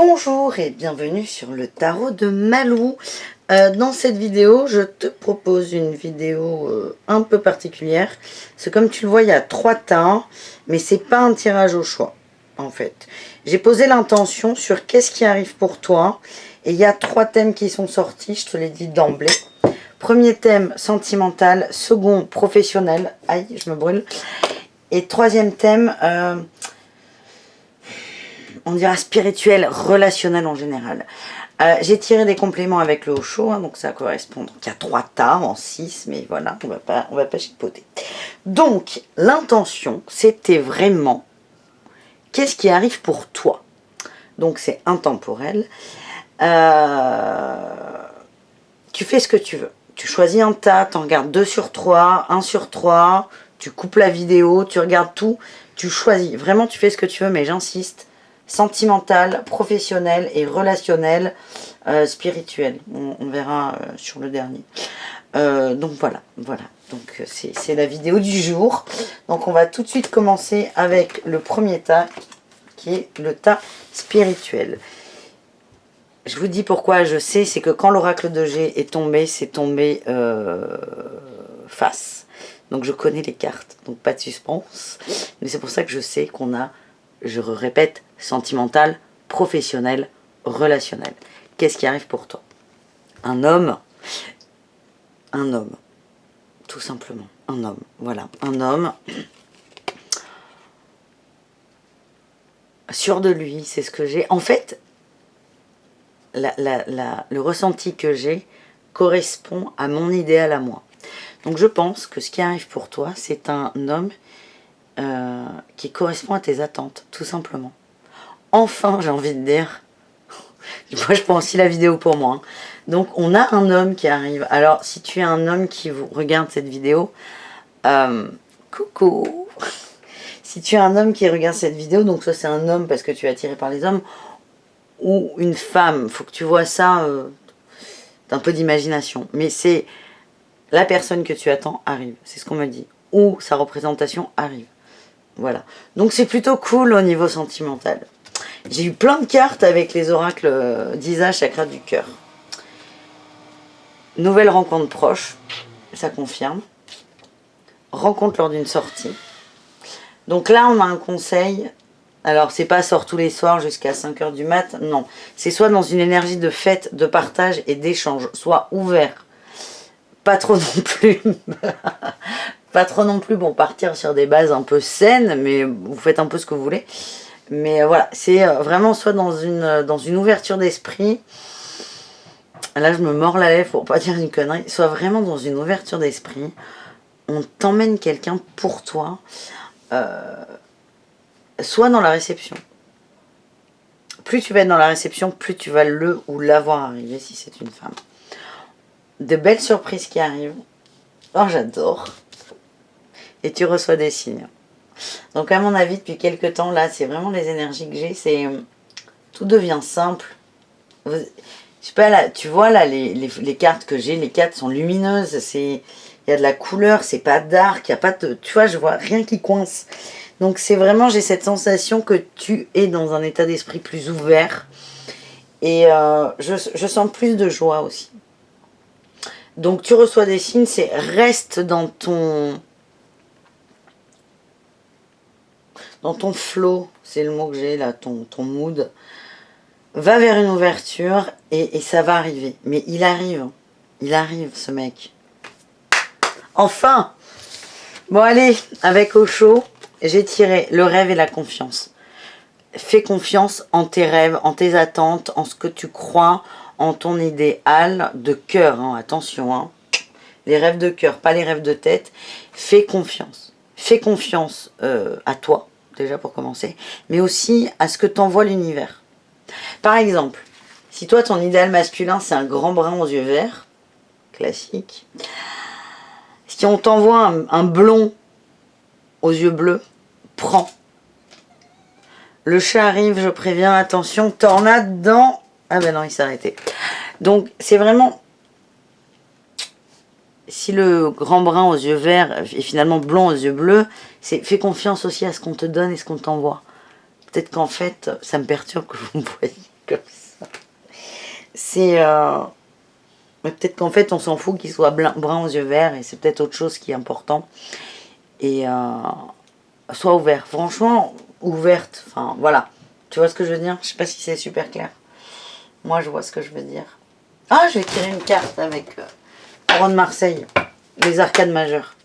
Bonjour et bienvenue sur le tarot de Malou. Dans cette vidéo, je te propose une vidéo un peu particulière. C'est comme tu le vois, il y a 3 tas, mais c'est pas un tirage au choix, en fait. J'ai posé l'intention sur qu'est-ce qui arrive pour toi. Et il y a 3 thèmes qui sont sortis, je te l'ai dit d'emblée. Premier thème, sentimental. Second, professionnel. Aïe, je me brûle. Et troisième thème... on dira spirituel, relationnel en général. J'ai tiré des compléments avec le Osho, donc ça correspond. Donc il y a 3 tas en 6, mais voilà, on va pas chipoter. Donc l'intention, c'était vraiment qu'est-ce qui arrive pour toi. Donc c'est intemporel. Tu fais ce que tu veux. Tu choisis un tas, tu en regardes 2 sur 3, 1 sur 3, tu coupes la vidéo, tu regardes tout, tu choisis. Vraiment, tu fais ce que tu veux, mais j'insiste. Sentimental, professionnel et relationnel, spirituel. On verra sur le dernier. Donc voilà. Donc c'est la vidéo du jour. Donc on va tout de suite commencer avec le premier tas, qui est le tas spirituel. Je vous dis pourquoi je sais, c'est que quand l'oracle de G est tombé, c'est tombé face. Donc je connais les cartes, donc pas de suspense. Mais c'est pour ça que je sais qu'on a, je répète, sentimental, professionnel, relationnel. Qu'est-ce qui arrive pour toi? Un homme, tout simplement, un homme, voilà, un homme, sûr de lui, c'est ce que j'ai. En fait, le ressenti que j'ai correspond à mon idéal à moi. Donc je pense que ce qui arrive pour toi, c'est un homme qui correspond à tes attentes, tout simplement. Enfin, j'ai envie de dire, moi je prends aussi la vidéo pour moi. Hein. Donc on a un homme qui arrive. Alors si tu es un homme qui regarde cette vidéo, coucou. Si tu es un homme qui regarde cette vidéo, donc soit c'est un homme parce que tu es attiré par les hommes, ou une femme, faut que tu vois ça d'un peu d'imagination. Mais c'est la personne que tu attends arrive, c'est ce qu'on me dit. Ou sa représentation arrive. Voilà. Donc c'est plutôt cool au niveau sentimental. J'ai eu plein de cartes avec les oracles d'Isa, chakra du cœur. Nouvelle rencontre proche, ça confirme. Rencontre lors d'une sortie. Donc là, on a un conseil. Alors, c'est pas sort tous les soirs jusqu'à 5 h du mat. Non. C'est soit dans une énergie de fête, de partage et d'échange. Soit ouvert. Pas trop non plus. Pas trop non plus pour partir sur des bases un peu saines. Mais vous faites un peu ce que vous voulez. Mais voilà, c'est vraiment soit dans une ouverture d'esprit, là je me mords la lèvre pour pas dire une connerie, soit vraiment dans une ouverture d'esprit, on t'emmène quelqu'un pour toi, soit dans la réception. Plus tu vas être dans la réception, plus tu vas le ou la voir arriver si c'est une femme. De belles surprises qui arrivent, oh j'adore, et tu reçois des signes. Donc à mon avis, depuis quelques temps, là, c'est vraiment les énergies que j'ai, c'est... Tout devient simple. Je sais pas, là, tu vois, là, les cartes que j'ai, les cartes sont lumineuses, il y a de la couleur, c'est pas dark, il n'y a pas de... Tu vois, je vois rien qui coince. Donc c'est vraiment, j'ai cette sensation que tu es dans un état d'esprit plus ouvert. Et je sens plus de joie aussi. Donc tu reçois des signes, c'est reste dans ton flow, c'est le mot que j'ai là, ton mood, va vers une ouverture et ça va arriver. Mais il arrive ce mec. Enfin. Bon allez, avec Osho, j'ai tiré le rêve et la confiance. Fais confiance en tes rêves, en tes attentes, en ce que tu crois, en ton idéal de cœur, hein, attention, hein. Les rêves de cœur, pas les rêves de tête. Fais confiance. Fais confiance à toi. Déjà pour commencer, mais aussi à ce que t'envoie l'univers. Par exemple, si toi ton idéal masculin c'est un grand brun aux yeux verts, classique, si on t'envoie un blond aux yeux bleus, prends. Le chat arrive, je préviens, attention, tornade dans... Ah ben non, il s'est arrêté. Donc c'est vraiment... Si le grand brun aux yeux verts est finalement blond aux yeux bleus, c'est fais confiance aussi à ce qu'on te donne et ce qu'on t'envoie. Peut-être qu'en fait, ça me perturbe que vous me voyez comme ça. C'est... Mais peut-être qu'en fait, on s'en fout qu'il soit brun aux yeux verts et c'est peut-être autre chose qui est important. Et sois ouvert. Franchement, ouverte. Enfin, voilà. Tu vois ce que je veux dire? Je sais pas si c'est super clair. Moi, je vois ce que je veux dire. Ah, je vais tirer une carte avec Couronne Marseille. Les arcades majeures.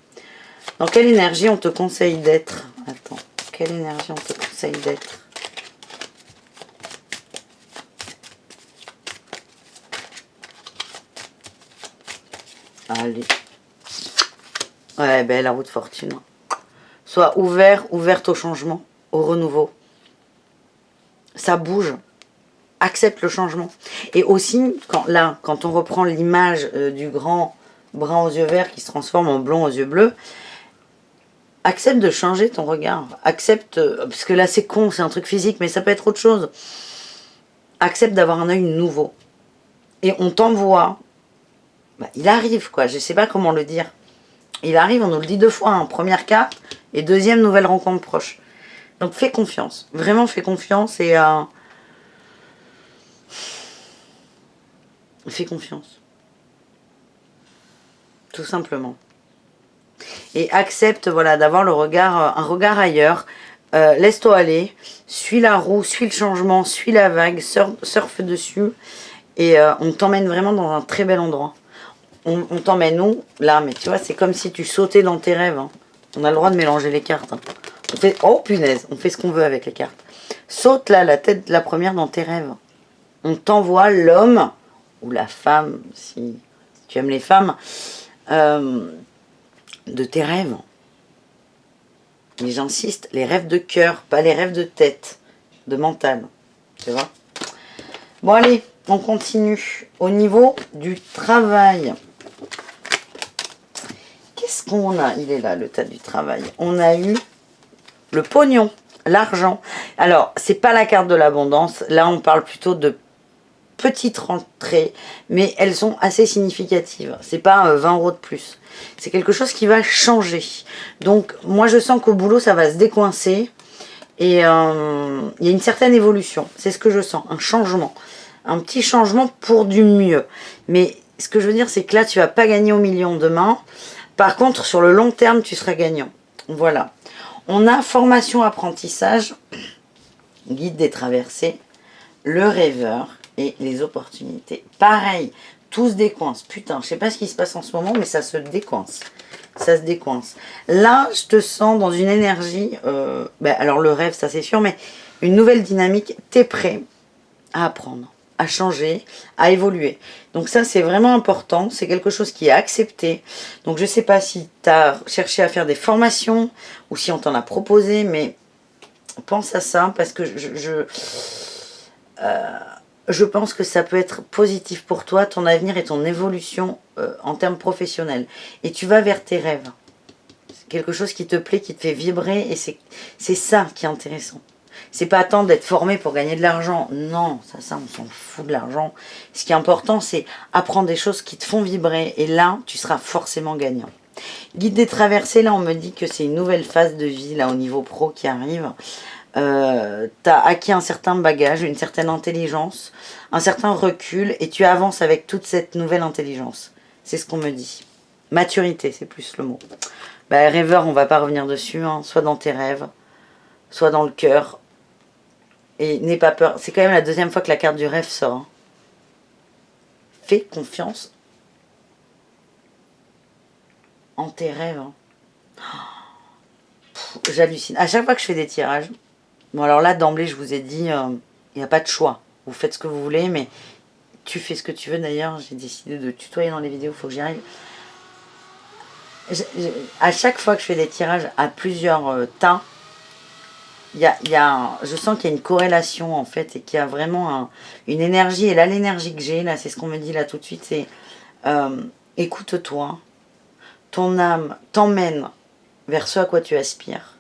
Dans quelle énergie on te conseille d'être? Attends. Quelle énergie on te conseille d'être? Allez. Ouais, ben la roue de fortune. Sois ouvert, ouverte au changement, au renouveau. Ça bouge. Accepte le changement. Et aussi, quand on reprend l'image du grand brun aux yeux verts qui se transforme en blond aux yeux bleus, accepte de changer ton regard. Accepte, parce que là c'est con, c'est un truc physique, mais ça peut être autre chose. Accepte d'avoir un œil nouveau. Et on t'envoie, bah, il arrive quoi, je sais pas comment le dire. Il arrive, on nous le dit 2 fois, hein, première carte et deuxième nouvelle rencontre proche. Donc fais confiance, vraiment fais confiance et fais confiance. Tout simplement. Et accepte voilà, d'avoir un regard ailleurs. Laisse-toi aller, suis la roue, suis le changement, suis la vague, surfe dessus. Et on t'emmène vraiment dans un très bel endroit. On t'emmène où? Là, mais tu vois, c'est comme si tu sautais dans tes rêves. Hein. On a le droit de mélanger les cartes. Hein. On fait, oh punaise, on fait ce qu'on veut avec les cartes. Saute là, la tête de la première dans tes rêves. On t'envoie l'homme ou la femme, si tu aimes les femmes, de tes rêves. Mais j'insiste, les rêves de cœur, pas les rêves de tête, de mental. Tu vois? Bon allez, on continue. Au niveau du travail. Qu'est-ce qu'on a? Il est là, le tas du travail. On a eu le pognon, l'argent. Alors, c'est pas la carte de l'abondance. Là, on parle plutôt de petites rentrées, mais elles sont assez significatives. C'est pas 20 € de plus. C'est quelque chose qui va changer. Donc, moi, je sens qu'au boulot, ça va se décoincer. Et il y a une certaine évolution. C'est ce que je sens. Un changement. Un petit changement pour du mieux. Mais ce que je veux dire, c'est que là, tu vas pas gagner au million demain. Par contre, sur le long terme, tu seras gagnant. Voilà. On a formation apprentissage, guide des traversées, le rêveur et les opportunités. Pareil, tout se décoince. Putain, je sais pas ce qui se passe en ce moment, mais ça se décoince. Ça se décoince. Là, je te sens dans une énergie, alors le rêve, ça c'est sûr, mais une nouvelle dynamique. T'es prêt à apprendre, à changer, à évoluer. Donc ça, c'est vraiment important. C'est quelque chose qui est accepté. Donc je ne sais pas si tu as cherché à faire des formations ou si on t'en a proposé, mais pense à ça parce que je pense que ça peut être positif pour toi, ton avenir et ton évolution en termes professionnels. Et tu vas vers tes rêves. C'est quelque chose qui te plaît, qui te fait vibrer et c'est ça qui est intéressant. C'est pas attendre d'être formé pour gagner de l'argent. Non, ça, on s'en fout de l'argent. Ce qui est important, c'est apprendre des choses qui te font vibrer. Et là, tu seras forcément gagnant. Guide des traversées, là, on me dit que c'est une nouvelle phase de vie, là, au niveau pro qui arrive. Tu as acquis un certain bagage, une certaine intelligence, un certain recul, et tu avances avec toute cette nouvelle intelligence. C'est ce qu'on me dit. Maturité, c'est plus le mot. Bah, rêveur, on va pas revenir dessus, hein, soit dans tes rêves, soit dans le cœur. Et n'aie pas peur. C'est quand même la deuxième fois que la carte du rêve sort. Hein. Fais confiance en tes rêves. Hein. J'hallucine. À chaque fois que je fais des tirages, bon alors là d'emblée je vous ai dit, il n'y a pas de choix. Vous faites ce que vous voulez, mais tu fais ce que tu veux. D'ailleurs, j'ai décidé de tutoyer dans les vidéos, il faut que j'y arrive. À chaque fois que je fais des tirages à plusieurs tas, je sens qu'il y a une corrélation en fait et qu'il y a vraiment une énergie. Et là, l'énergie que j'ai, là, c'est ce qu'on me dit là tout de suite, c'est écoute-toi, ton âme t'emmène vers ce à quoi tu aspires.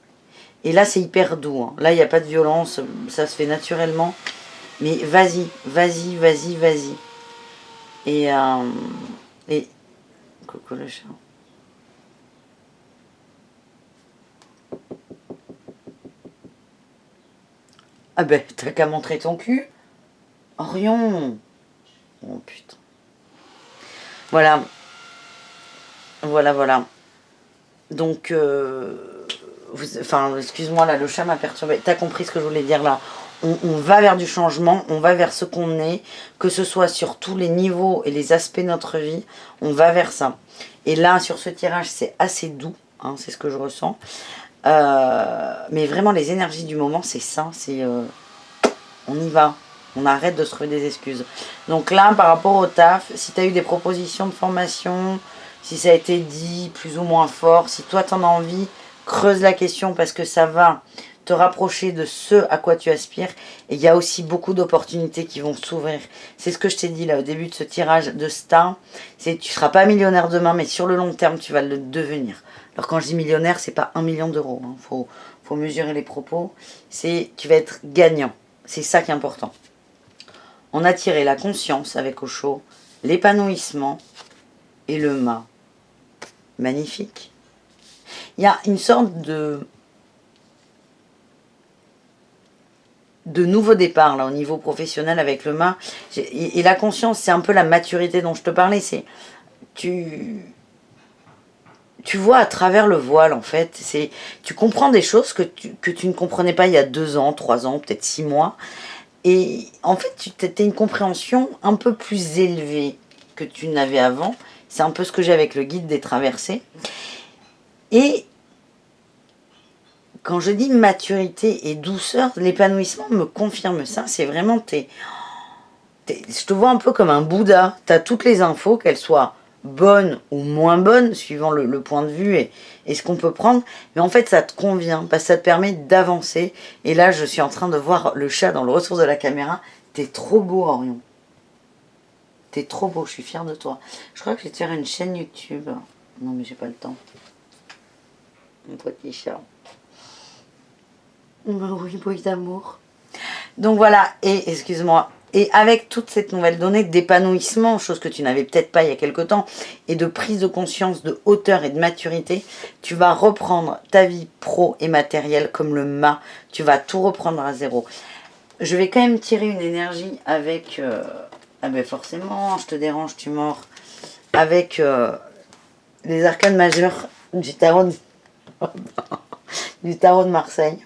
Et là, c'est hyper doux. Hein. Là, il n'y a pas de violence, ça se fait naturellement. Mais vas-y, vas-y, vas-y, vas-y. Et Coco le chat. Ah ben, t'as qu'à montrer ton cul. Orion. Oh putain. Voilà. Voilà. Donc, enfin, excuse-moi, là, le chat m'a perturbé. T'as compris ce que je voulais dire là. On va vers du changement, on va vers ce qu'on est, que ce soit sur tous les niveaux et les aspects de notre vie, on va vers ça. Et là, sur ce tirage, c'est assez doux, hein, c'est ce que je ressens. Mais vraiment, les énergies du moment, c'est ça, c'est on y va. On arrête de se trouver des excuses. Donc là, par rapport au taf, si tu as eu des propositions de formation, si ça a été dit plus ou moins fort, si toi tu en as envie, creuse la question parce que ça va te rapprocher de ce à quoi tu aspires. Et il y a aussi beaucoup d'opportunités qui vont s'ouvrir. C'est ce que je t'ai dit là au début de ce tirage de Star. C'est tu ne seras pas millionnaire demain, mais sur le long terme, tu vas le devenir. Alors quand je dis millionnaire, c'est pas 1 million d'euros. Hein. Faut mesurer les propos. C'est tu vas être gagnant. C'est ça qui est important. On a tiré la conscience avec Osho, l'épanouissement et le mât. Magnifique. Il y a une sorte de nouveau départ là au niveau professionnel avec le mât. Et la conscience, c'est un peu la maturité dont je te parlais. C'est tu vois à travers le voile en fait. Tu comprends des choses que tu ne comprenais pas il y a 2 ans, 3 ans, peut-être 6 mois. Et en fait, tu as une compréhension un peu plus élevée que tu n'avais avant. C'est un peu ce que j'ai avec le guide des traversées. Et quand je dis maturité et douceur, l'épanouissement me confirme ça. C'est vraiment, je te vois un peu comme un Bouddha. Tu as toutes les infos, qu'elles soient bonnes ou moins bonnes, suivant le point de vue et ce qu'on peut prendre. Mais en fait, ça te convient, parce que ça te permet d'avancer. Et là, je suis en train de voir le chat dans le retour de la caméra. T'es trop beau, Orion. T'es trop beau, je suis fière de toi. Je crois que je vais te faire une chaîne YouTube. Non, mais j'ai pas le temps. Mon petit chat. Oui, bruit d'amour. Donc voilà, et excuse-moi. Et avec toute cette nouvelle donnée d'épanouissement, chose que tu n'avais peut-être pas il y a quelque temps, et de prise de conscience, de hauteur et de maturité, tu vas reprendre ta vie pro et matérielle comme le mât. Tu vas tout reprendre à zéro. Je vais quand même tirer une énergie avec... ah ben forcément, je te dérange, tu mords. Avec les arcanes majeures du tarot du tarot de Marseille.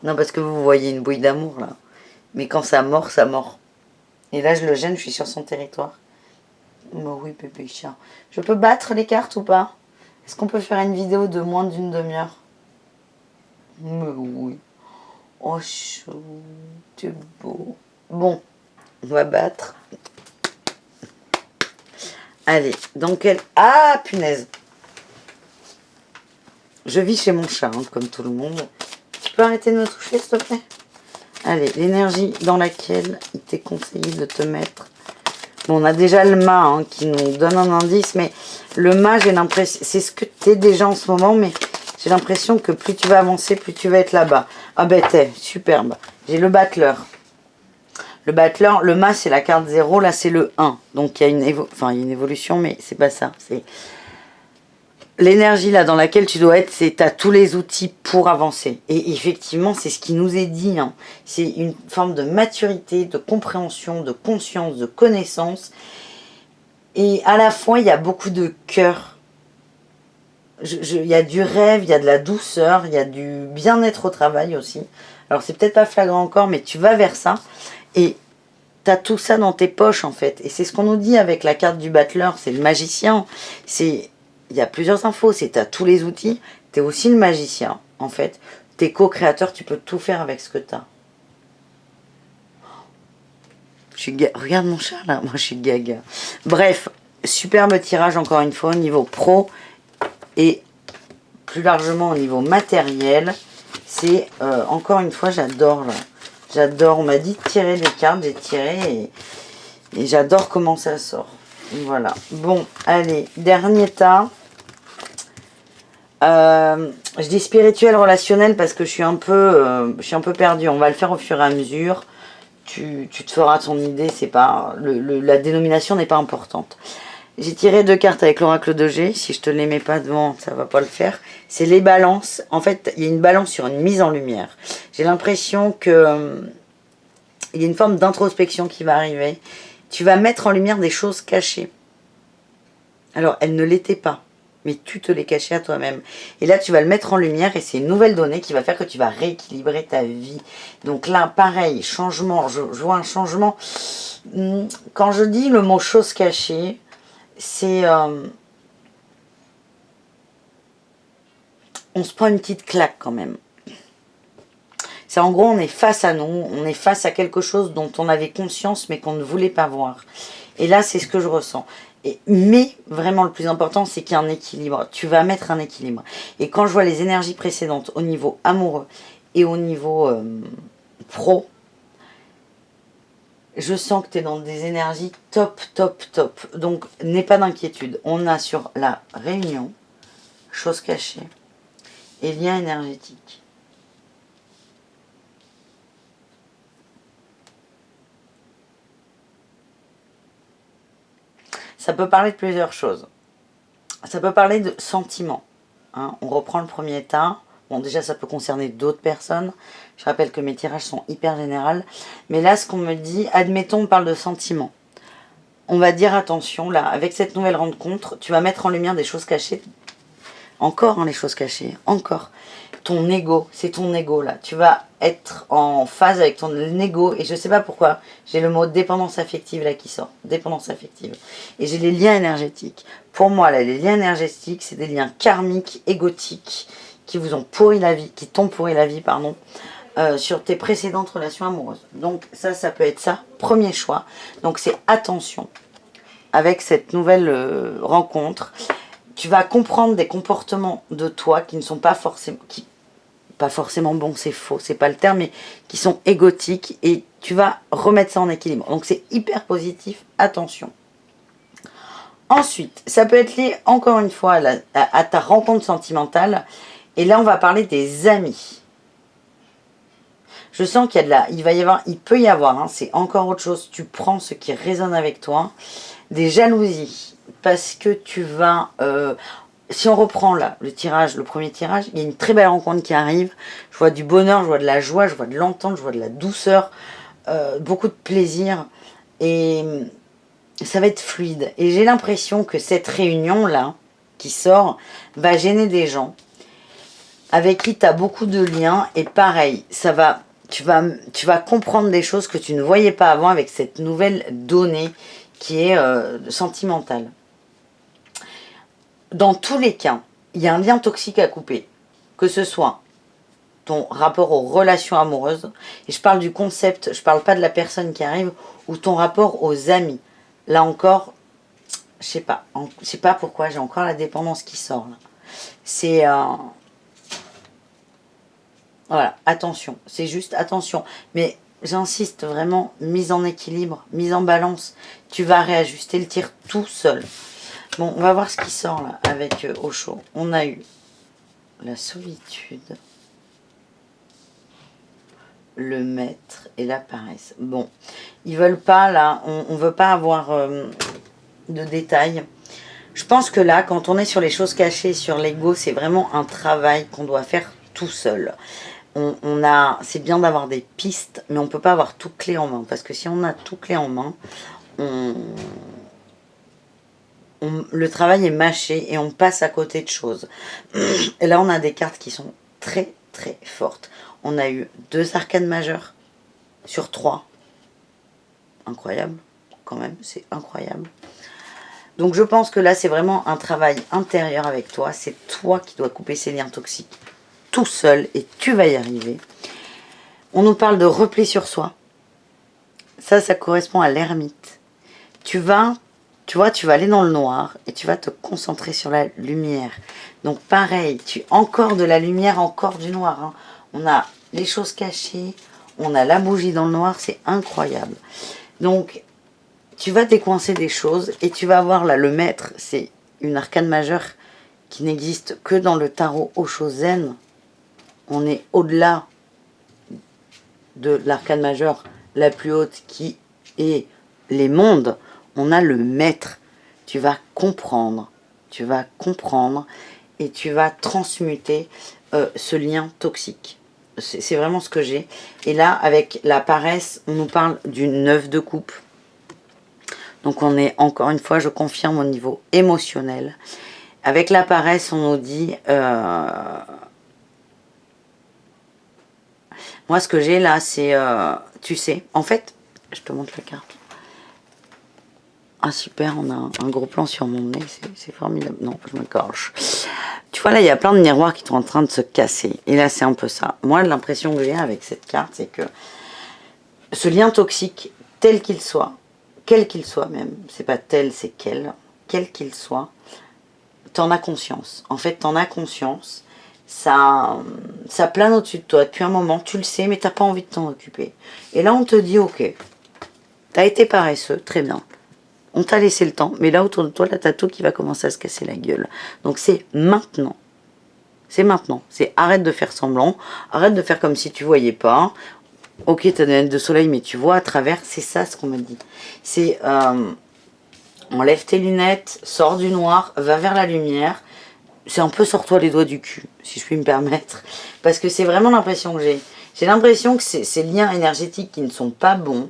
Non, parce que vous voyez une bouille d'amour là. Mais quand ça mord, ça mord. Et là, je le gêne, je suis sur son territoire. Oh oui, pépé chat. Je peux battre les cartes ou pas? Est-ce qu'on peut faire une vidéo de moins d'une demi-heure? Mais oui. Oh, chou, tu es beau. Bon, on va battre. Allez, donc elle... Ah, punaise. Je vis chez mon chat, hein, comme tout le monde. Tu peux arrêter de me toucher, s'il te plaît? Allez, l'énergie dans laquelle il t'est conseillé de te mettre. Bon, on a déjà le mât hein, qui nous donne un indice, mais le mât, j'ai l'impression... C'est ce que tu es déjà en ce moment, mais j'ai l'impression que plus tu vas avancer, plus tu vas être là-bas. Ah ben, t'es superbe. J'ai le battleur. Le battleur, le mât, c'est la carte 0, là, c'est le 1. Donc, il y a une évolution, mais c'est pas ça. C'est... L'énergie là dans laquelle tu dois être, c'est tu as tous les outils pour avancer. Et effectivement, c'est ce qui nous est dit. Hein. C'est une forme de maturité, de compréhension, de conscience, de connaissance. Et à la fois, il y a beaucoup de cœur. Il y a du rêve, il y a de la douceur, il y a du bien-être au travail aussi. Alors, c'est peut-être pas flagrant encore, mais tu vas vers ça. Et tu as tout ça dans tes poches, en fait. Et c'est ce qu'on nous dit avec la carte du battleur, c'est le magicien. C'est... Il y a plusieurs infos, c'est tu as tous les outils, tu es aussi le magicien, en fait. Tu es co-créateur, tu peux tout faire avec ce que tu as. Regarde mon chat là, moi je suis gaga. Bref, superbe tirage encore une fois au niveau pro et plus largement au niveau matériel. C'est encore une fois, j'adore là. J'adore, on m'a dit de tirer les cartes, j'ai tiré et j'adore comment ça sort. Voilà. Bon, allez, dernier tas. Je dis spirituel, relationnel parce que je suis un peu perdue. On va le faire au fur et à mesure. Tu te feras ton idée. C'est pas la dénomination n'est pas importante. J'ai tiré 2 cartes avec l'oracle de G. Si je te les mets pas devant, ça va pas le faire. C'est les balances. En fait, il y a une balance sur une mise en lumière. J'ai l'impression que il y a une forme d'introspection qui va arriver. Tu vas mettre en lumière des choses cachées. Alors, elles ne l'étaient pas, mais tu te les cachais à toi-même. Et là, tu vas le mettre en lumière et c'est une nouvelle donnée qui va faire que tu vas rééquilibrer ta vie. Donc là, pareil, changement, je vois un changement. Quand je dis le mot chose cachée, c'est... on se prend une petite claque quand même. C'est en gros, on est face à nous, on est face à quelque chose dont on avait conscience mais qu'on ne voulait pas voir. Et là, c'est ce que je ressens. Mais vraiment, le plus important, c'est qu'il y a un équilibre. Tu vas mettre un équilibre. Et quand je vois les énergies précédentes au niveau amoureux et au niveau pro, je sens que tu es dans des énergies top, top, top. Donc, n'aie pas d'inquiétude. On a sur la réunion, chose cachée, et lien énergétique. Ça peut parler de plusieurs choses. Ça peut parler de sentiments. Hein. On reprend le premier état. Bon, déjà, ça peut concerner d'autres personnes. Je rappelle que mes tirages sont hyper généraux. Mais là, ce qu'on me dit, admettons, on parle de sentiments. On va dire attention, là, avec cette nouvelle rencontre, tu vas mettre en lumière des choses cachées. Encore, hein, les choses cachées. Encore. Ton ego, c'est ton ego, là. Tu vas être en phase avec ton ego. Et je sais pas pourquoi, j'ai le mot dépendance affective, là, qui sort. Dépendance affective. Et j'ai les liens énergétiques. Pour moi, là, les liens énergétiques, c'est des liens karmiques, égotiques, qui vous ont pourri la vie, qui t'ont pourri la vie, pardon, sur tes précédentes relations amoureuses. Donc, ça peut être ça. Premier choix. Donc, c'est attention. Avec cette nouvelle rencontre, tu vas comprendre des comportements de toi qui ne sont pas forcément bons, c'est faux, c'est pas le terme, mais qui sont égotiques et tu vas remettre ça en équilibre. Donc c'est hyper positif, attention. Ensuite, ça peut être lié encore une fois à ta rencontre sentimentale et là on va parler des amis. Je sens qu'il y a il peut y avoir, hein, c'est encore autre chose, tu prends ce qui résonne avec toi, des jalousies, parce que tu vas... si on reprend là le premier tirage, il y a une très belle rencontre qui arrive. Je vois du bonheur, je vois de la joie, je vois de l'entente, je vois de la douceur, beaucoup de plaisir. Et ça va être fluide. Et j'ai l'impression que cette réunion-là, qui sort, va gêner des gens avec qui tu as beaucoup de liens. Et pareil, tu vas comprendre des choses que tu ne voyais pas avant avec cette nouvelle donnée qui est sentimentale. Dans tous les cas, il y a un lien toxique à couper. Que ce soit ton rapport aux relations amoureuses, et je parle du concept, je parle pas de la personne qui arrive, ou ton rapport aux amis. Là encore, je sais pas pourquoi, j'ai encore la dépendance qui sort. Là. C'est... voilà, attention, c'est juste attention. Mais j'insiste vraiment, mise en équilibre, mise en balance. Tu vas réajuster le tir tout seul. Bon, on va voir ce qui sort là avec Osho. On a eu la solitude, le maître et la paresse. Bon, ils veulent pas là, on veut pas avoir de détails. Je pense que là, quand on est sur les choses cachées, sur l'ego, c'est vraiment un travail qu'on doit faire tout seul. C'est bien d'avoir des pistes, mais on peut pas avoir tout clé en main. Parce que si on a tout clé en main, le travail est mâché et on passe à côté de choses. Et là, on a des cartes qui sont très, très fortes. On a eu 2 arcanes majeures sur 3. Incroyable, quand même, c'est incroyable. Donc, je pense que là, c'est vraiment un travail intérieur avec toi. C'est toi qui dois couper ces liens toxiques tout seul et tu vas y arriver. On nous parle de repli sur soi. Ça correspond à l'ermite. Tu vois, tu vas aller dans le noir et tu vas te concentrer sur la lumière. Donc pareil, encore de la lumière, encore du noir. Hein. On a les choses cachées, on a la bougie dans le noir, c'est incroyable. Donc, tu vas décoincer des choses et tu vas voir là, le maître, c'est une arcane majeure qui n'existe que dans le tarot Osho Zen. On est au-delà de l'arcane majeure la plus haute qui est les mondes. On a le maître. Tu vas comprendre et tu vas transmuter ce lien toxique. C'est vraiment ce que j'ai. Et là, avec la paresse, on nous parle du 9 de coupe. Donc on est, encore une fois, je confirme au niveau émotionnel. Avec la paresse, on nous dit... moi, ce que j'ai là, c'est... tu sais, en fait, je te montre la carte. Ah super, on a un gros plan sur mon nez, c'est formidable. Non, je m'écorche. Tu vois là, il y a plein de miroirs qui sont en train de se casser. Et là, c'est un peu ça. Moi, l'impression que j'ai avec cette carte, c'est que ce lien toxique, tel qu'il soit, quel qu'il soit même, c'est pas tel, c'est quel qu'il soit, t'en as conscience. En fait, t'en as conscience. Ça plane au-dessus de toi depuis un moment, tu le sais, mais t'as pas envie de t'en occuper. Et là, on te dit, ok, t'as été paresseux, très bien. On t'a laissé le temps, mais là autour de toi, là t'as tout qui va commencer à se casser la gueule. Donc c'est maintenant. C'est maintenant. C'est arrête de faire semblant, arrête de faire comme si tu voyais pas. Ok, t'as des lunettes de soleil, mais tu vois à travers, c'est ça ce qu'on me dit. C'est enlève tes lunettes, sors du noir, va vers la lumière. C'est un peu sors-toi les doigts du cul, si je puis me permettre. Parce que c'est vraiment l'impression que j'ai. J'ai l'impression que ces liens énergétiques qui ne sont pas bons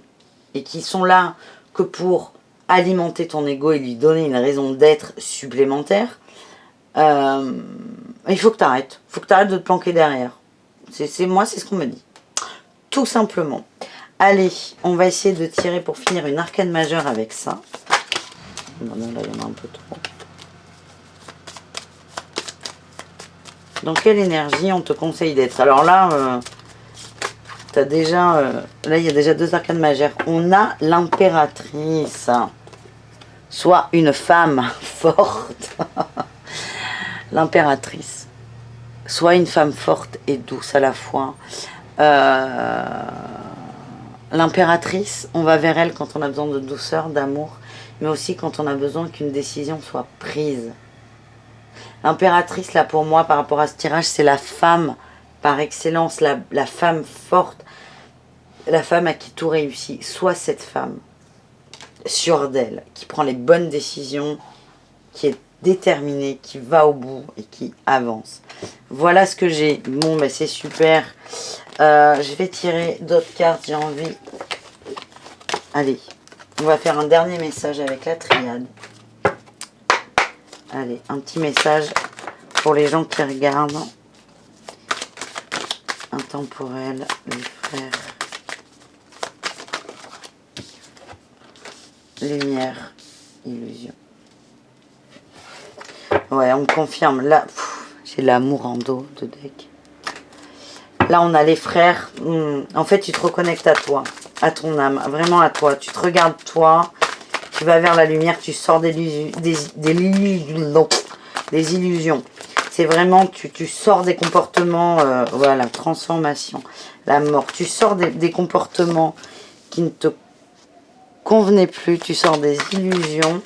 et qui sont là que pour alimenter ton ego et lui donner une raison d'être supplémentaire, il faut que tu arrêtes. Il faut que tu arrêtes de te planquer derrière. Moi, c'est ce qu'on me dit. Tout simplement. Allez, on va essayer de tirer pour finir une arcane majeure avec ça. Non, là, il y en a un peu trop. Dans quelle énergie on te conseille d'être? Alors là, t'as déjà... là, il y a déjà 2 arcanes majeures. On a l'impératrice. Soit une femme forte. L'impératrice. Soit une femme forte et douce à la fois. L'impératrice, on va vers elle quand on a besoin de douceur, d'amour, mais aussi quand on a besoin qu'une décision soit prise. L'impératrice, là, pour moi, par rapport à ce tirage, c'est la femme par excellence, la femme forte, la femme à qui tout réussit. Soit cette femme, sûre d'elle, qui prend les bonnes décisions, qui est déterminée, qui va au bout et qui avance. Voilà ce que j'ai. Bon, ben c'est super. Je vais tirer d'autres cartes, j'ai envie. Allez, on va faire un dernier message avec la triade. Allez, un petit message pour les gens qui regardent. Intemporel, les frères. Lumière, illusion. Ouais, on confirme. Là, j'ai l'amour en dos de deck. Là, on a les frères. En fait, tu te reconnectes à toi, à ton âme, vraiment à toi. Tu te regardes toi, tu vas vers la lumière, tu sors des illusions. C'est vraiment, tu sors des comportements, voilà, transformation, la mort. Tu sors des comportements qui ne te convenaient plus, tu sors des illusions.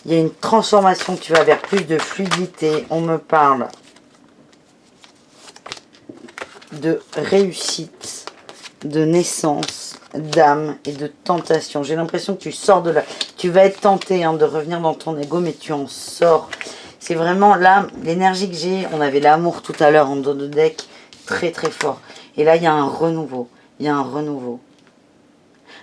Il y a une transformation, tu vas vers plus de fluidité. On me parle de réussite, de naissance, d'âme et de tentation. J'ai l'impression que tu sors de là. Tu vas être tenté de revenir dans ton ego, mais tu en sors. C'est vraiment là, l'énergie que j'ai. On avait l'amour tout à l'heure en dos de deck, très très fort. Et là, il y a un renouveau. Il y a un renouveau.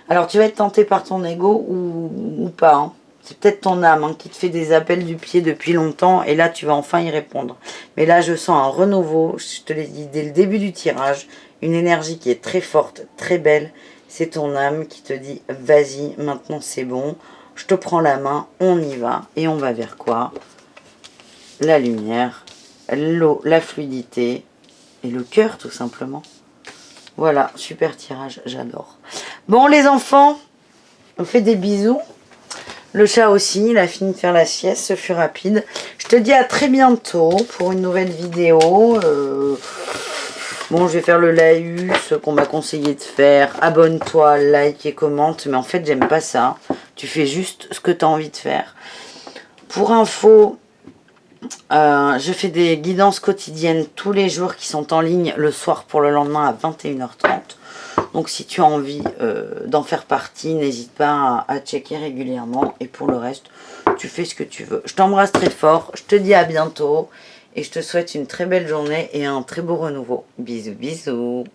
Alors, tu vas être tenté par ton ego ou pas. C'est peut-être ton âme qui te fait des appels du pied depuis longtemps et là tu vas enfin y répondre. Mais là je sens un renouveau, je te l'ai dit dès le début du tirage, une énergie qui est très forte, très belle. C'est ton âme qui te dit vas-y, maintenant c'est bon, je te prends la main, on y va. Et on va vers quoi? La lumière, l'eau, la fluidité et le cœur tout simplement. Voilà, super tirage, j'adore. Bon les enfants, on fait des bisous. Le chat aussi, il a fini de faire la sieste, ce fut rapide. Je te dis à très bientôt pour une nouvelle vidéo. Bon, je vais faire le laïus qu'on m'a conseillé de faire. Abonne-toi, like et commente. Mais en fait, j'aime pas ça. Tu fais juste ce que tu as envie de faire. Pour info, je fais des guidances quotidiennes tous les jours qui sont en ligne le soir pour le lendemain à 21h30. Donc si tu as envie d'en faire partie, n'hésite pas à checker régulièrement. Et pour le reste, tu fais ce que tu veux. Je t'embrasse très fort. Je te dis à bientôt. Et je te souhaite une très belle journée et un très beau renouveau. Bisous, bisous.